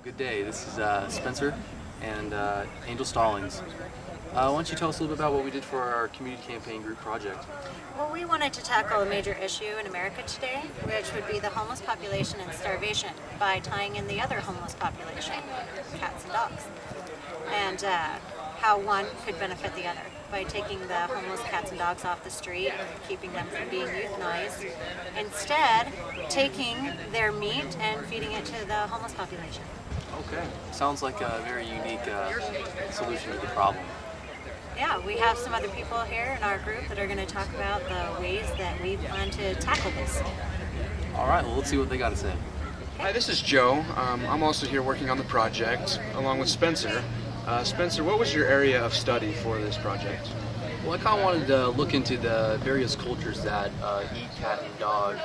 Good day. This is Spencer and Angel Stallings. Why don't you tell us a little bit about what we did for our community campaign group project? Well, we wanted to tackle a major issue in America today, which would be the homeless population and starvation, by tying in the other homeless population, cats and dogs, and how one could benefit the other by taking the homeless cats and dogs off the street and keeping them from being euthanized. Instead, taking their meat and feeding it to the homeless population. Okay. Sounds like a very unique solution to the problem. Yeah, we have some other people here in our group that are going to talk about the ways that we plan to tackle this. All right, well, let's see what they got to say. Hi, this is Joe. I'm also here working on the project along with Spencer. Spencer, what was your area of study for this project? Well, I kind of wanted to look into the various cultures that eat cat and dog.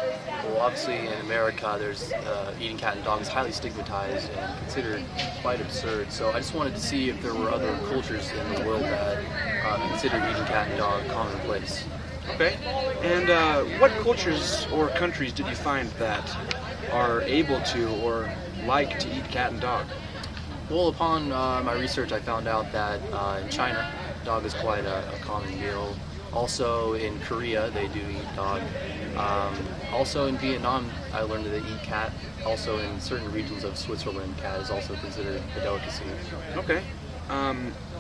Well, obviously in America, there's eating cat and dog is highly stigmatized and considered quite absurd. So I just wanted to see if there were other cultures in the world that consider eating cat and dog commonplace. Okay. And what cultures or countries did you find that are able to or like to eat cat and dog? Well, upon my research, I found out that in China, dog is quite a common meal. Also in Korea, they do eat dog. Also in Vietnam, I learned that they eat cat. Also in certain regions of Switzerland, cat is also considered a delicacy. Okay.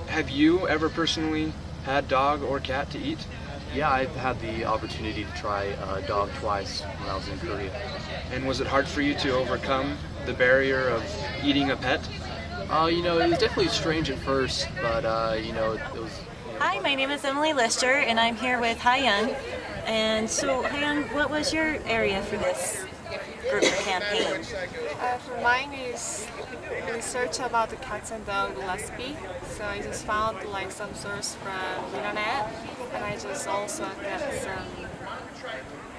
Have you ever personally had dog or cat to eat? Yeah, I've had the opportunity to try dog twice when I was in Korea. And was it hard for you to overcome the barrier of eating a pet? It was definitely strange at first, but it was. Hi, my name is Emily Lister, and I'm here with Hyun. And so, Hyun, what was your area for this group campaign? For mine is research about the cats and dog recipe. So I just found like some source from internet, and I just also got some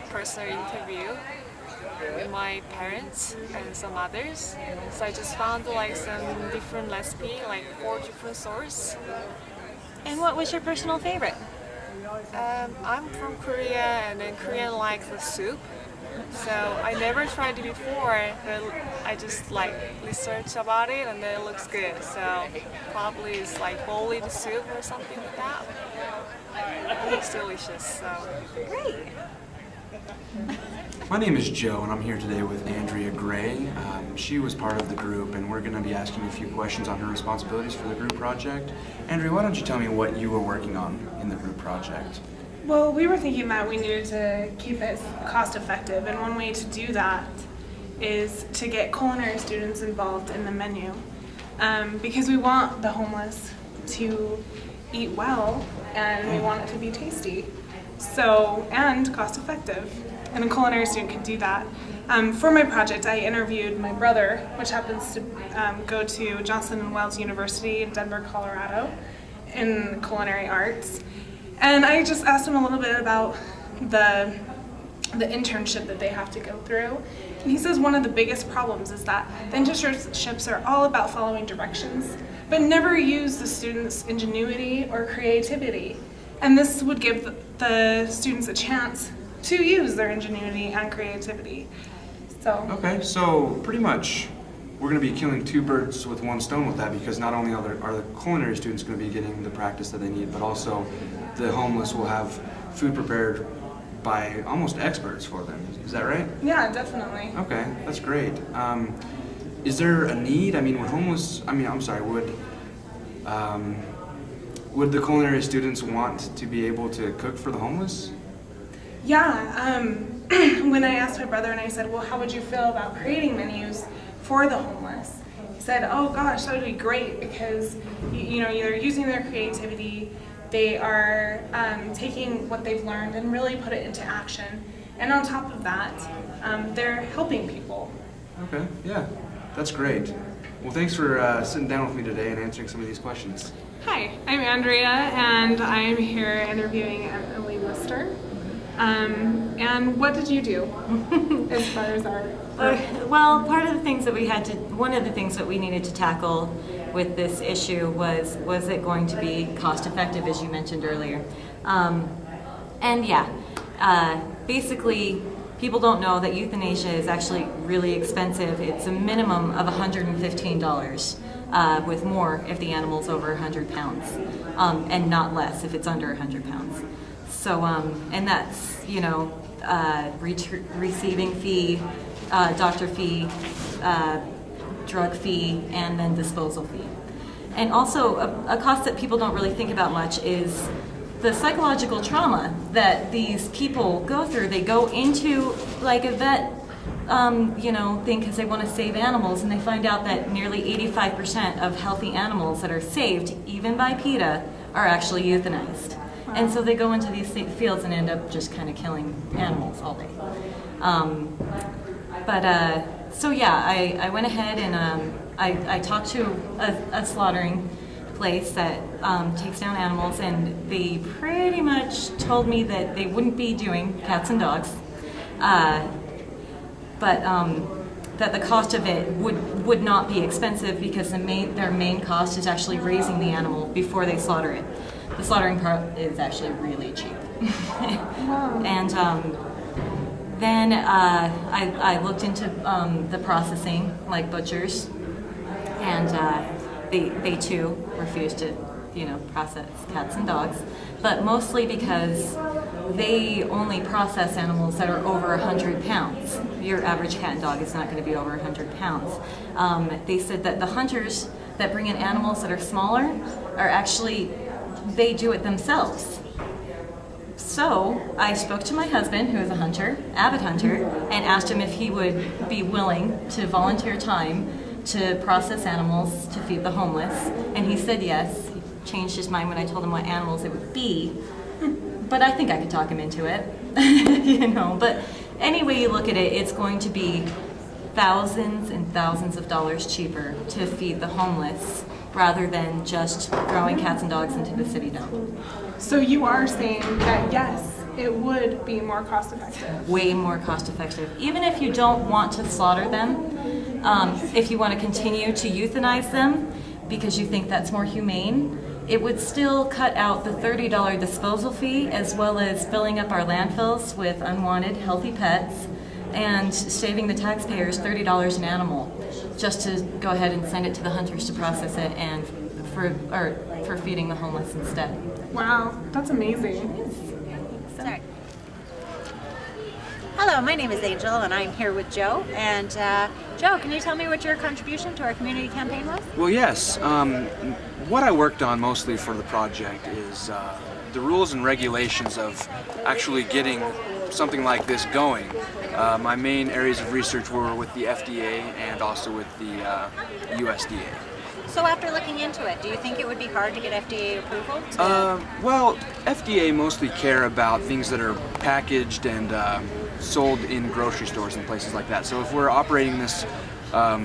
personal interview with my parents and some others. So I just found like some different recipe, like 4 different sources. And what was your personal favorite? I'm from Korea, and then Korean likes the soup. So I never tried it before, but I just like research about it, and then it looks good. So probably it's like boiled soup or something like that. It looks delicious. So Great. My name is Joe, and I'm here today with Andrea Gray. She was part of the group, and we're going to be asking a few questions on her responsibilities for the group project. Andrea, why don't you tell me what you were working on in the group project? Well, we were thinking that we needed to keep it cost effective, and one way to do that is to get culinary students involved in the menu, because we want the homeless to eat well, and we want it to be tasty, and cost effective. And a culinary student can do that. For my project, I interviewed my brother, which happens to go to Johnson & Wales University in Denver, Colorado, in culinary arts. And I just asked him a little bit about the internship that they have to go through. And he says one of the biggest problems is that the internships are all about following directions, but never use the students' ingenuity or creativity. And this would give the students a chance to use their ingenuity and creativity. Okay, so pretty much we're going to be killing 2 birds with 1 stone with that, because not only are the culinary students going to be getting the practice that they need, but also the homeless will have food prepared by almost experts for them. Is that right? Yeah, definitely. Okay, that's great. Is there a need? I mean, would the culinary students want to be able to cook for the homeless? Yeah, when I asked my brother and I said, well, how would you feel about creating menus for the homeless? He said, oh gosh, that would be great, because they're using their creativity, they are taking what they've learned and really put it into action. And on top of that, they're helping people. Okay, yeah, that's great. Well, thanks for sitting down with me today and answering some of these questions. Hi, I'm Andrea, and I'm here interviewing Emily Lister. And what did you do as far as our Well, one of the things that we needed to tackle with this issue was it going to be cost effective, as you mentioned earlier. Basically People don't know that euthanasia is actually really expensive. It's a minimum of $115, with more if the animal's over 100 pounds, and not less if it's under 100 pounds. So, and that's, receiving fee, doctor fee, drug fee, and then disposal fee. And also, a cost that people don't really think about much is the psychological trauma that these people go through. They go into like a vet, thing because they want to save animals, and they find out that nearly 85% of healthy animals that are saved, even by PETA, are actually euthanized. And so they go into these fields and end up just kind of killing animals all day. So yeah, I went ahead and I talked to a slaughtering place that takes down animals, and they pretty much told me that they wouldn't be doing cats and dogs, but that the cost of it would not be expensive because their main cost is actually raising the animal before they slaughter it. The slaughtering part is actually really cheap. And then I looked into the processing, like butchers, and they too refuse to, process cats and dogs, but mostly because they only process animals that are over 100 pounds. Your average cat and dog is not going to be over 100 pounds. They said that the hunters that bring in animals that are smaller are actually, they do it themselves. So I spoke to my husband, who is a hunter, avid hunter, and asked him if he would be willing to volunteer time to process animals to feed the homeless, and he said yes. He changed his mind when I told him what animals it would be, but I think I could talk him into it. But any way you look at it, it's going to be thousands and thousands of dollars cheaper to feed the homeless rather than just throwing cats and dogs into the city dump. So you are saying that yes, it would be more cost effective. Way more cost effective. Even if you don't want to slaughter them, if you want to continue to euthanize them because you think that's more humane, it would still cut out the $30 disposal fee, as well as filling up our landfills with unwanted healthy pets and saving the taxpayers $30 an animal just to go ahead and send it to the hunters to process it and for feeding the homeless instead. Wow, that's amazing. Sorry. Hello, my name is Angel, and I'm here with Joe. And Joe, can you tell me what your contribution to our community campaign was? Well, yes. What I worked on mostly for the project is the rules and regulations of actually getting something like this going. My main areas of research were with the FDA and also with the USDA. So after looking into it, do you think it would be hard to get FDA approval? Well, FDA mostly care about things that are packaged and sold in grocery stores and places like that. So if we're operating this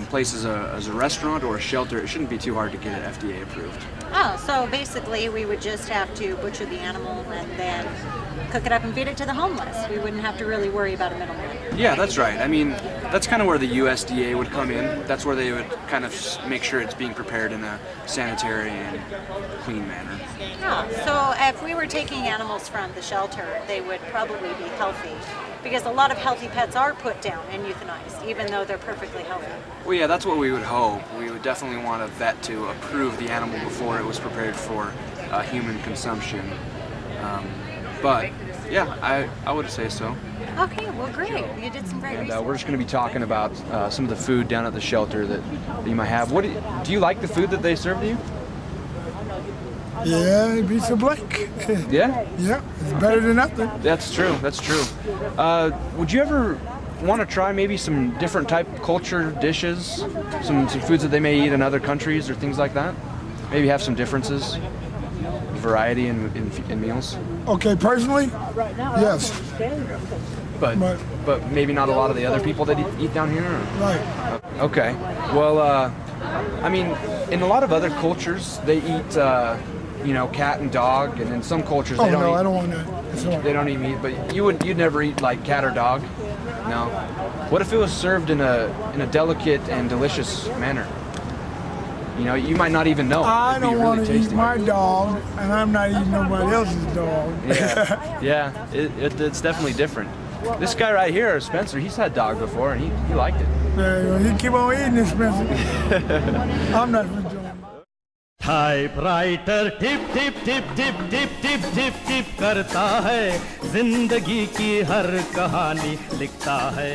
place as a restaurant or a shelter, it shouldn't be too hard to get it FDA approved. Oh, so basically we would just have to butcher the animal and then cook it up and feed it to the homeless. We wouldn't have to really worry about a middleman. Yeah, that's right. I mean, that's kind of where the USDA would come in. That's where they would kind of make sure it's being prepared in a sanitary and clean manner. Oh, so if we were taking animals from the shelter, they would probably be healthy, because a lot of healthy pets are put down and euthanized, even though they're perfectly healthy. Well, yeah, that's what we would hope. We would definitely want a vet to approve the animal before it was prepared for human consumption. But yeah, I would say so. Okay, well great. You did some great research. We're just going to be talking about some of the food down at the shelter that you might have. What do you like the food that they serve to you? Yeah, it beats a blank. Yeah? Yeah, it's better than nothing. That's true, that's true. Would you ever want to try maybe some different type culture dishes? Some foods that they may eat in other countries or things like that? Maybe have some differences? Variety in meals? Okay, personally, yes. But maybe not a lot of the other people that eat down here? Or? Right. Okay. Well, I mean, in a lot of other cultures, they eat, cat and dog, and in some cultures they don't eat. I don't want that. They don't eat meat, but you'd never eat like cat or dog? No. What if it was served in a delicate and delicious manner? You might not even know. I don't want to tasty. eat my dog, and I'm not eating nobody else's dog. Yeah, it's definitely different. This guy right here, Spencer, he's had dog before and he liked it. Yeah, you keep on eating this, Spencer. I'm not enjoying it. Typewriter tip tip tip tip tip tip tip tip करता है जिंदगी की हर कहानी लिखता है